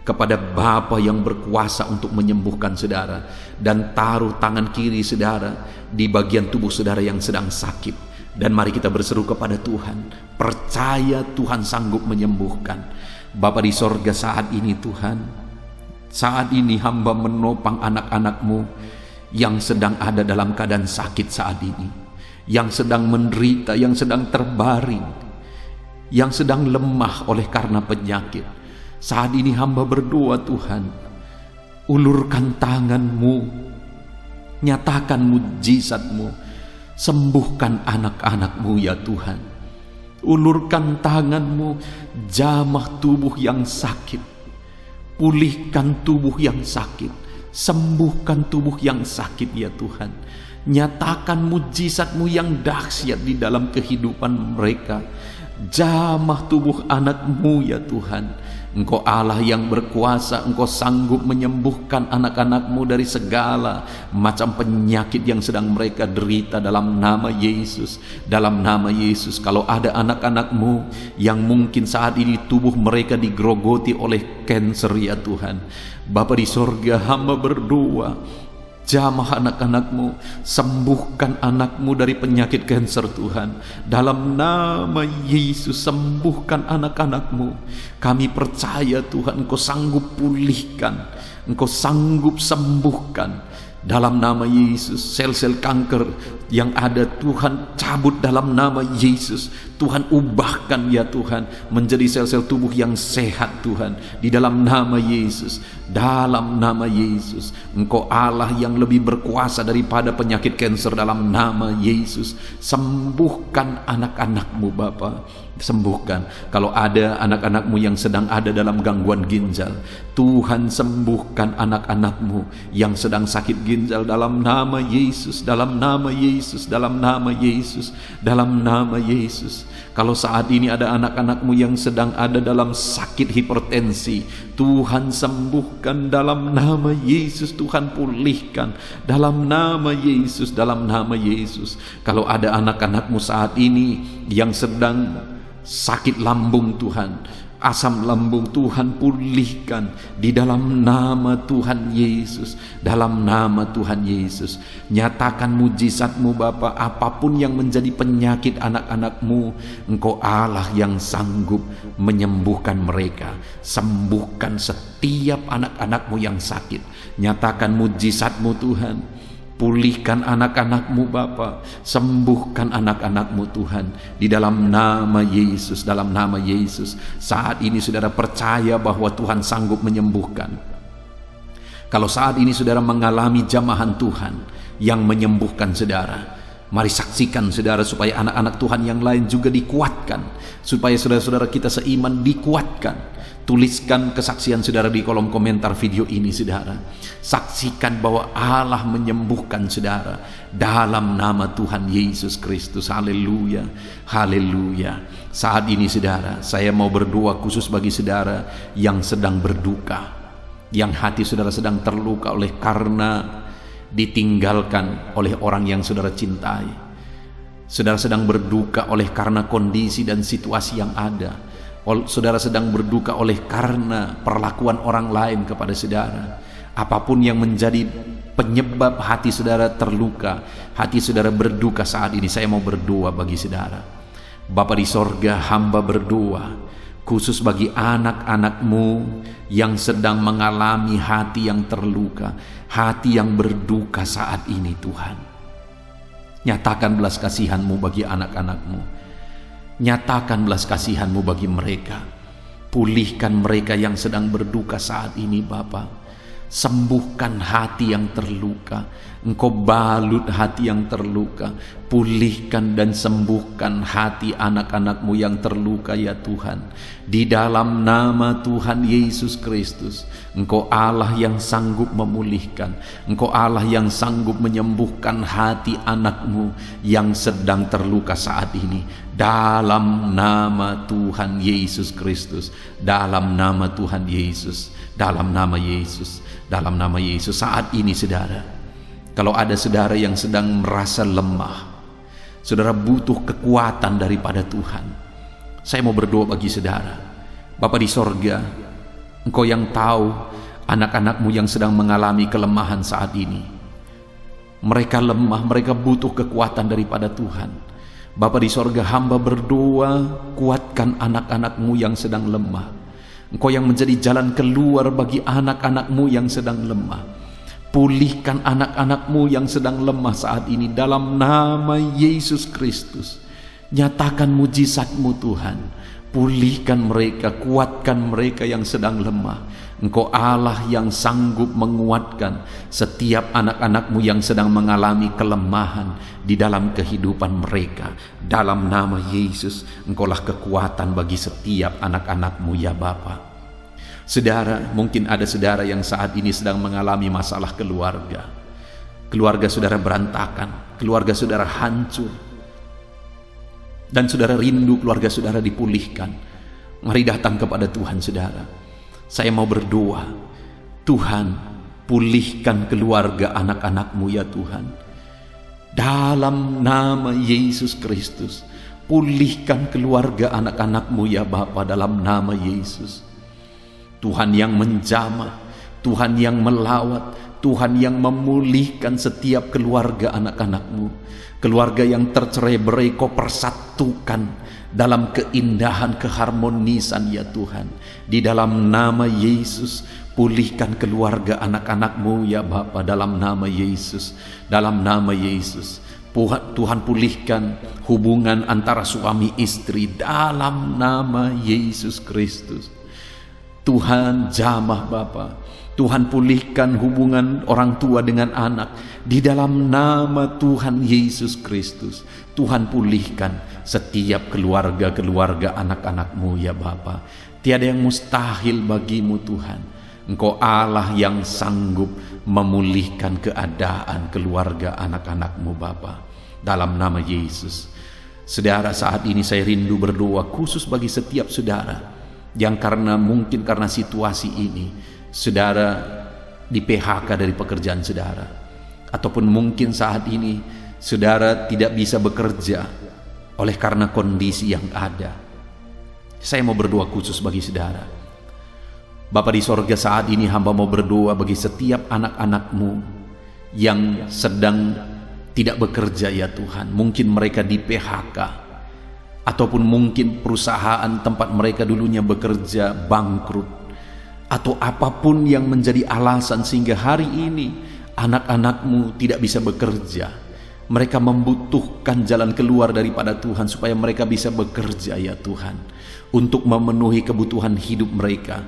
kepada Bapa yang berkuasa untuk menyembuhkan saudara, dan taruh tangan kiri saudara di bagian tubuh saudara yang sedang sakit. Dan mari kita berseru kepada Tuhan, percaya Tuhan sanggup menyembuhkan. Bapa di sorga, saat ini Tuhan, saat ini hamba menopang anak-anak-Mu yang sedang ada dalam keadaan sakit saat ini, yang sedang menderita, yang sedang terbaring, yang sedang lemah oleh karena penyakit. Saat ini hamba berdoa Tuhan, ulurkan tangan-Mu, nyatakan mujizat-Mu, sembuhkan anak-anak-Mu ya Tuhan. Ulurkan tangan-Mu, jamah tubuh yang sakit, pulihkan tubuh yang sakit, sembuhkan tubuh yang sakit ya Tuhan. Nyatakan mujizat-Mu yang dahsyat di dalam kehidupan mereka. Jamah tubuh anak-Mu ya Tuhan. Engkau Allah yang berkuasa, Engkau sanggup menyembuhkan anak-anak-Mu dari segala macam penyakit yang sedang mereka derita dalam nama Yesus. Dalam nama Yesus, kalau ada anak-anak-Mu yang mungkin saat ini tubuh mereka digerogoti oleh kanker ya Tuhan, Bapa di sorga, hamba berdoa, jamah anak-anak-Mu, sembuhkan anak-Mu dari penyakit kanker Tuhan. Dalam nama Yesus, sembuhkan anak-anak-Mu. Kami percaya Tuhan, Engkau sanggup pulihkan, Engkau sanggup sembuhkan. Dalam nama Yesus, sel-sel kanker yang ada Tuhan cabut dalam nama Yesus. Tuhan ubahkan ya Tuhan menjadi sel-sel tubuh yang sehat Tuhan, di dalam nama Yesus. Dalam nama Yesus, Engkau Allah yang lebih berkuasa daripada penyakit kanker. Dalam nama Yesus, sembuhkan anak-anak-Mu Bapa. Sembuhkan. Kalau ada anak-anak-Mu yang sedang ada dalam gangguan ginjal, Tuhan sembuhkan anak-anak-Mu yang sedang sakit ginjal dalam nama Yesus. Dalam nama Yesus, dalam nama Yesus, dalam nama Yesus. Kalau saat ini ada anak-anak-Mu yang sedang ada dalam sakit hipertensi, Tuhan sembuhkan dalam nama Yesus. Tuhan pulihkan dalam nama Yesus, dalam nama Yesus. Kalau ada anak-anak-Mu saat ini yang sedang sakit lambung Tuhan, asam lambung, Tuhan pulihkan di dalam nama Tuhan Yesus. Dalam nama Tuhan Yesus, nyatakan mujizat-Mu Bapa. Apapun yang menjadi penyakit anak-anak-Mu, Engkau Allah yang sanggup menyembuhkan mereka. Sembuhkan setiap anak-anak-Mu yang sakit. Nyatakan mujizat-Mu Tuhan. Pulihkan anak-anak-Mu Bapa, sembuhkan anak-anak-Mu Tuhan, di dalam nama Yesus. Dalam nama Yesus, saat ini saudara percaya bahwa Tuhan sanggup menyembuhkan. Kalau saat ini saudara mengalami jamahan Tuhan yang menyembuhkan saudara, mari saksikan saudara, supaya anak-anak Tuhan yang lain juga dikuatkan, supaya saudara-saudara kita seiman dikuatkan. Tuliskan kesaksian saudara di kolom komentar video ini saudara. Saksikan bahwa Allah menyembuhkan saudara dalam nama Tuhan Yesus Kristus. Haleluya, haleluya. Saat ini saudara, saya mau berdoa khusus bagi saudara yang sedang berduka, yang hati saudara sedang terluka oleh karena ditinggalkan oleh orang yang saudara cintai. Saudara sedang berduka oleh karena kondisi dan situasi yang ada. Saudara sedang berduka oleh karena perlakuan orang lain kepada saudara. Apapun yang menjadi penyebab hati saudara terluka, hati saudara berduka saat ini, saya mau berdoa bagi saudara. Bapa di sorga, hamba berdoa khusus bagi anak-anak-Mu yang sedang mengalami hati yang terluka, hati yang berduka saat ini. Tuhan, nyatakan belas kasihan-Mu bagi anak-anak-Mu. Nyatakan belas kasihan-Mu bagi mereka. Pulihkan mereka yang sedang berduka saat ini, Bapa. Sembuhkan hati yang terluka. Engkau balut hati yang terluka. Pulihkan dan sembuhkan hati anak-anak-Mu yang terluka, ya Tuhan. Di dalam nama Tuhan Yesus Kristus, Engkau Allah yang sanggup memulihkan. Engkau Allah yang sanggup menyembuhkan hati anak-Mu yang sedang terluka saat ini. Dalam nama Tuhan Yesus Kristus. Dalam nama Tuhan Yesus. Dalam nama Yesus. Dalam nama Yesus. Saat ini saudara, kalau ada saudara yang sedang merasa lemah, saudara butuh kekuatan daripada Tuhan, saya mau berdoa bagi saudara. Bapa di sorga, Engkau yang tahu anak-anak-Mu yang sedang mengalami kelemahan saat ini. Mereka lemah, mereka butuh kekuatan daripada Tuhan. Bapa di sorga, hamba berdoa, kuatkan anak-anak-Mu yang sedang lemah. Engkau yang menjadi jalan keluar bagi anak-anak-Mu yang sedang lemah. Pulihkan anak-anak-Mu yang sedang lemah saat ini dalam nama Yesus Kristus. Nyatakan mujizat-Mu Tuhan. Pulihkan mereka, kuatkan mereka yang sedang lemah. Engkau Allah yang sanggup menguatkan setiap anak-anak-Mu yang sedang mengalami kelemahan di dalam kehidupan mereka. Dalam nama Yesus, Engkaulah kekuatan bagi setiap anak-anak-Mu, ya Bapa. Saudara, mungkin ada saudara yang saat ini sedang mengalami masalah keluarga. Keluarga saudara berantakan, keluarga saudara hancur, dan saudara rindu keluarga saudara dipulihkan. Mari datang kepada Tuhan saudara. Saya mau berdoa, Tuhan, pulihkan keluarga anak-anak-Mu, ya Tuhan. Dalam nama Yesus Kristus, pulihkan keluarga anak-anak-Mu, ya Bapa, dalam nama Yesus. Tuhan yang menjamah, Tuhan yang melawat, Tuhan yang memulihkan setiap keluarga anak-anak-Mu. Keluarga yang tercerai-berai Kau persatukan dalam keindahan, keharmonisan, ya Tuhan. Di dalam nama Yesus, pulihkan keluarga anak-anak-Mu, ya Bapa, dalam nama Yesus. Dalam nama Yesus, Tuhan pulihkan hubungan antara suami istri dalam nama Yesus Kristus. Tuhan jamah Bapa. Tuhan pulihkan hubungan orang tua dengan anak di dalam nama Tuhan Yesus Kristus. Tuhan pulihkan setiap keluarga-keluarga anak-anak-Mu, ya Bapa. Tiada yang mustahil bagi-Mu Tuhan. Engkau Allah yang sanggup memulihkan keadaan keluarga anak-anak-Mu, Bapa. Dalam nama Yesus. Saudara, saat ini saya rindu berdoa khusus bagi setiap saudara yang mungkin karena situasi ini saudara di PHK dari pekerjaan saudara, ataupun mungkin saat ini saudara tidak bisa bekerja oleh karena kondisi yang ada. Saya mau berdoa khusus bagi saudara. Bapa di sorga, saat ini hamba mau berdoa bagi setiap anak-anak-Mu yang sedang tidak bekerja, ya Tuhan. Mungkin mereka di PHK, ataupun mungkin perusahaan tempat mereka dulunya bekerja bangkrut, atau apapun yang menjadi alasan sehingga hari ini anak-anak-Mu tidak bisa bekerja. Mereka membutuhkan jalan keluar daripada Tuhan supaya mereka bisa bekerja, ya Tuhan, untuk memenuhi kebutuhan hidup mereka.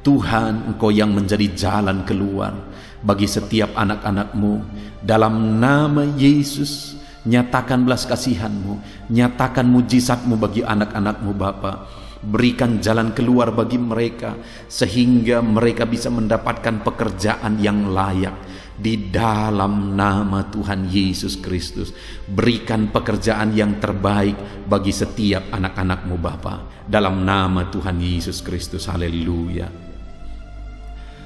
Tuhan, Engkau yang menjadi jalan keluar bagi setiap anak-anak-Mu. Dalam nama Yesus, nyatakan belas kasihan-Mu, nyatakan mujizat-Mu bagi anak-anak-Mu, Bapa. Berikan jalan keluar bagi mereka sehingga mereka bisa mendapatkan pekerjaan yang layak di dalam nama Tuhan Yesus Kristus. Berikan pekerjaan yang terbaik bagi setiap anak-anak-Mu, Bapa, dalam nama Tuhan Yesus Kristus. Haleluya.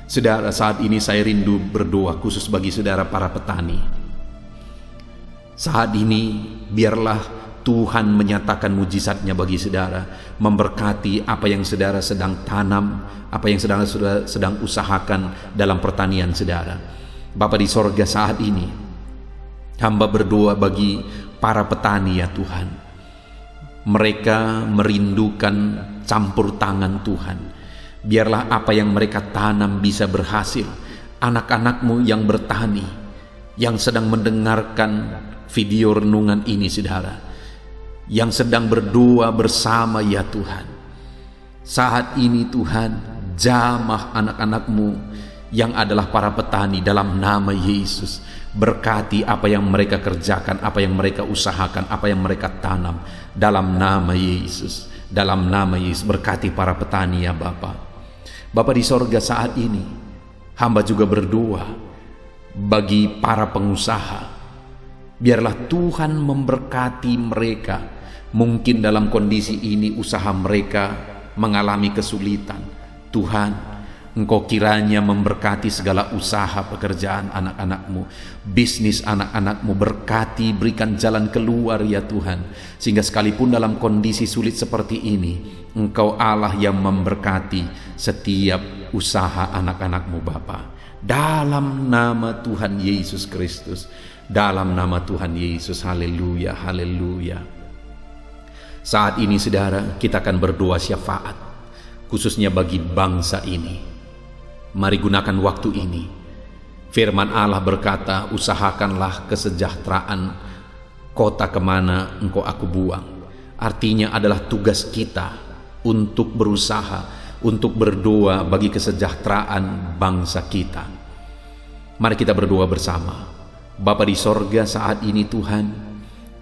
Saudara, saat ini saya rindu berdoa khusus bagi saudara para petani. Saat ini biarlah Tuhan menyatakan mujizatnya bagi saudara, memberkati apa yang saudara sedang tanam, apa yang saudara sedang usahakan dalam pertanian saudara. Bapa di sorga, saat ini hamba berdoa bagi para petani ya Tuhan. Mereka merindukan campur tangan Tuhan. Biarlah apa yang mereka tanam bisa berhasil. Anak-anak-Mu yang bertani, yang sedang mendengarkan video renungan ini saudara, yang sedang berdoa bersama ya Tuhan. Saat ini Tuhan, jamah anak-anak-Mu yang adalah para petani dalam nama Yesus. Berkati apa yang mereka kerjakan, apa yang mereka usahakan, apa yang mereka tanam dalam nama Yesus. Dalam nama Yesus, berkati para petani ya Bapa. Bapa di sorga, saat ini hamba juga berdoa bagi para pengusaha. Biarlah Tuhan memberkati mereka. Mungkin dalam kondisi ini usaha mereka mengalami kesulitan. Tuhan, Engkau kiranya memberkati segala usaha pekerjaan anak-anak-Mu, bisnis anak-anak-Mu, berkati, berikan jalan keluar ya Tuhan. Sehingga sekalipun dalam kondisi sulit seperti ini, Engkau Allah yang memberkati setiap usaha anak-anak-Mu Bapa. Dalam nama Tuhan Yesus Kristus, dalam nama Tuhan Yesus, haleluya, haleluya. Saat ini saudara, kita akan berdoa syafaat, khususnya bagi bangsa ini. Mari gunakan waktu ini. Firman Allah berkata, usahakanlah kesejahteraan kota kemana engkau aku buang. Artinya adalah tugas kita untuk berusaha, untuk berdoa bagi kesejahteraan bangsa kita. Mari kita berdoa bersama. Bapa di sorga, saat ini Tuhan,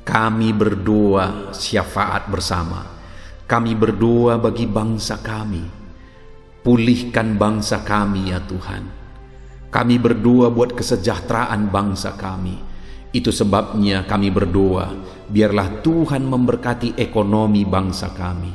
kami berdoa syafaat bersama. Kami berdoa bagi bangsa kami. Pulihkan bangsa kami ya Tuhan. Kami berdoa buat kesejahteraan bangsa kami. Itu sebabnya kami berdoa, biarlah Tuhan memberkati ekonomi bangsa kami.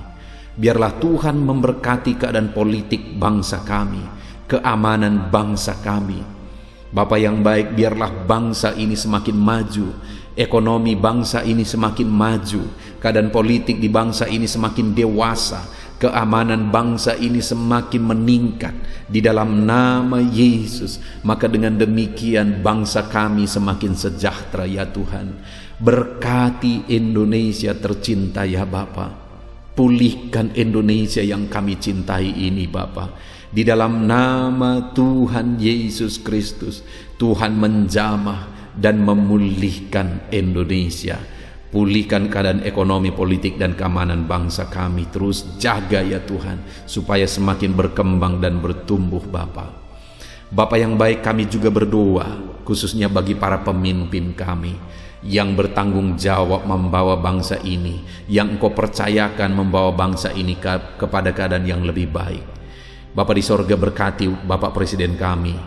Biarlah Tuhan memberkati keadaan politik bangsa kami, keamanan bangsa kami. Bapa yang baik, biarlah bangsa ini semakin maju, ekonomi bangsa ini semakin maju, keadaan politik di bangsa ini semakin dewasa, keamanan bangsa ini semakin meningkat di dalam nama Yesus. Maka dengan demikian bangsa kami semakin sejahtera ya Tuhan. Berkati Indonesia tercinta ya Bapa. Pulihkan Indonesia yang kami cintai ini Bapa. Di dalam nama Tuhan Yesus Kristus, Tuhan menjamah dan memulihkan Indonesia. Pulihkan keadaan ekonomi, politik, dan keamanan bangsa kami. Terus jaga ya Tuhan, supaya semakin berkembang dan bertumbuh Bapa. Bapa yang baik, kami juga berdoa, khususnya bagi para pemimpin kami, yang bertanggung jawab membawa bangsa ini, yang Engkau percayakan membawa bangsa ini kepada keadaan yang lebih baik. Bapa di sorga, berkati Bapak Presiden kami,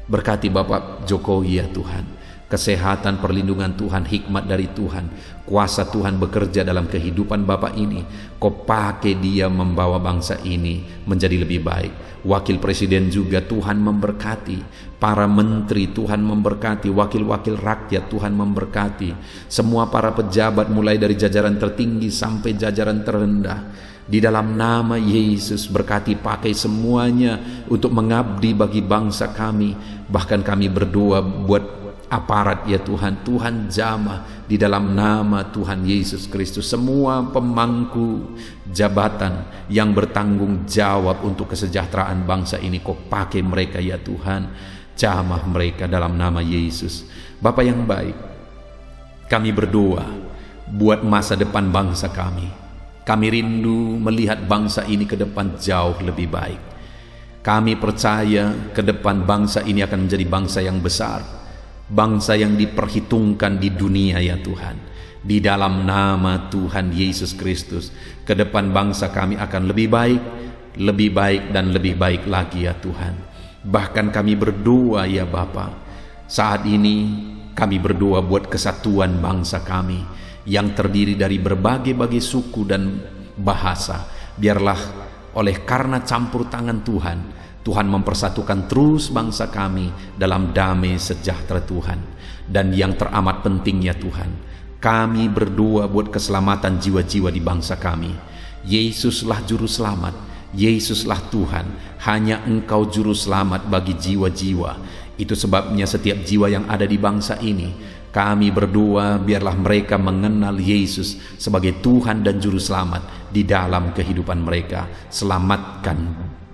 berkati Bapak Jokowi ya Tuhan. Kesehatan, perlindungan Tuhan, hikmat dari Tuhan, kuasa Tuhan bekerja dalam kehidupan Bapak ini. Kau pakai dia membawa bangsa ini menjadi lebih baik. Wakil Presiden juga Tuhan memberkati, para menteri Tuhan memberkati, wakil-wakil rakyat Tuhan memberkati, semua para pejabat mulai dari jajaran tertinggi sampai jajaran terendah. Di dalam nama Yesus, berkati, pakai semuanya untuk mengabdi bagi bangsa kami. Bahkan kami berdoa buat aparat ya Tuhan. Tuhan jamah di dalam nama Tuhan Yesus Kristus. Semua pemangku jabatan yang bertanggung jawab untuk kesejahteraan bangsa ini, Kau pakai mereka ya Tuhan. Jamah mereka dalam nama Yesus. Bapa yang baik, kami berdoa buat masa depan bangsa kami. Kami rindu melihat bangsa ini ke depan jauh lebih baik. Kami percaya ke depan bangsa ini akan menjadi bangsa yang besar, bangsa yang diperhitungkan di dunia ya Tuhan. Di dalam nama Tuhan Yesus Kristus, ke depan bangsa kami akan lebih baik dan lebih baik lagi ya Tuhan. Bahkan kami berdoa ya Bapa, saat ini kami berdoa buat kesatuan bangsa kami yang terdiri dari berbagai-bagai suku dan bahasa. Biarlah oleh karena campur tangan Tuhan, Tuhan mempersatukan terus bangsa kami dalam damai sejahtera Tuhan. Dan yang teramat pentingnya Tuhan, Kami berdoa buat keselamatan jiwa-jiwa di bangsa kami. Yesuslah juru selamat, Yesuslah Tuhan. Hanya Engkau juru selamat bagi jiwa-jiwa. Itu sebabnya setiap jiwa yang ada di bangsa ini, kami berdoa biarlah mereka mengenal Yesus sebagai Tuhan dan juru selamat di dalam kehidupan mereka. Selamatkan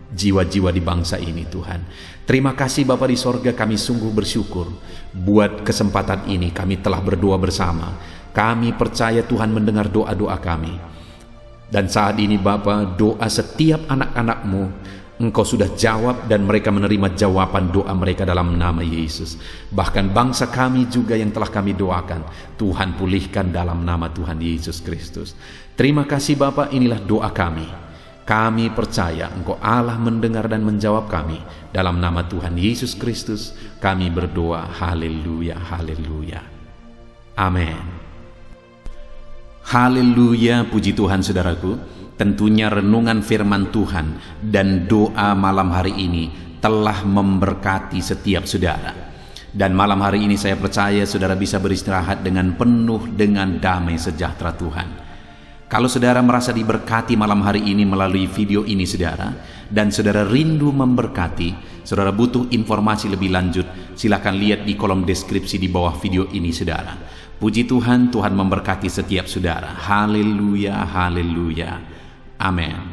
jiwa-jiwa di bangsa ini, Tuhan. Terima kasih Bapa di sorga, kami sungguh bersyukur buat kesempatan ini. Kami telah berdoa bersama. Kami percaya Tuhan mendengar doa-doa kami. Dan saat ini Bapa, doa setiap anak-anak-Mu Engkau sudah jawab, dan mereka menerima jawaban doa mereka dalam nama Yesus. Bahkan bangsa kami juga yang telah kami doakan, Tuhan pulihkan dalam nama Tuhan Yesus Kristus. Terima kasih Bapa, inilah doa kami. Kami percaya Engkau Allah mendengar dan menjawab kami. Dalam nama Tuhan Yesus Kristus kami berdoa. Haleluya, haleluya. Amin. Haleluya, puji Tuhan saudaraku. Tentunya renungan firman Tuhan dan doa malam hari ini telah memberkati setiap saudara. Dan malam hari ini saya percaya saudara bisa beristirahat dengan penuh dengan damai sejahtera Tuhan. Kalau saudara merasa diberkati malam hari ini melalui video ini saudara, dan saudara rindu memberkati, saudara butuh informasi lebih lanjut, silakan lihat di kolom deskripsi di bawah video ini saudara. Puji Tuhan, Tuhan memberkati setiap saudara. Haleluya, haleluya. Amin.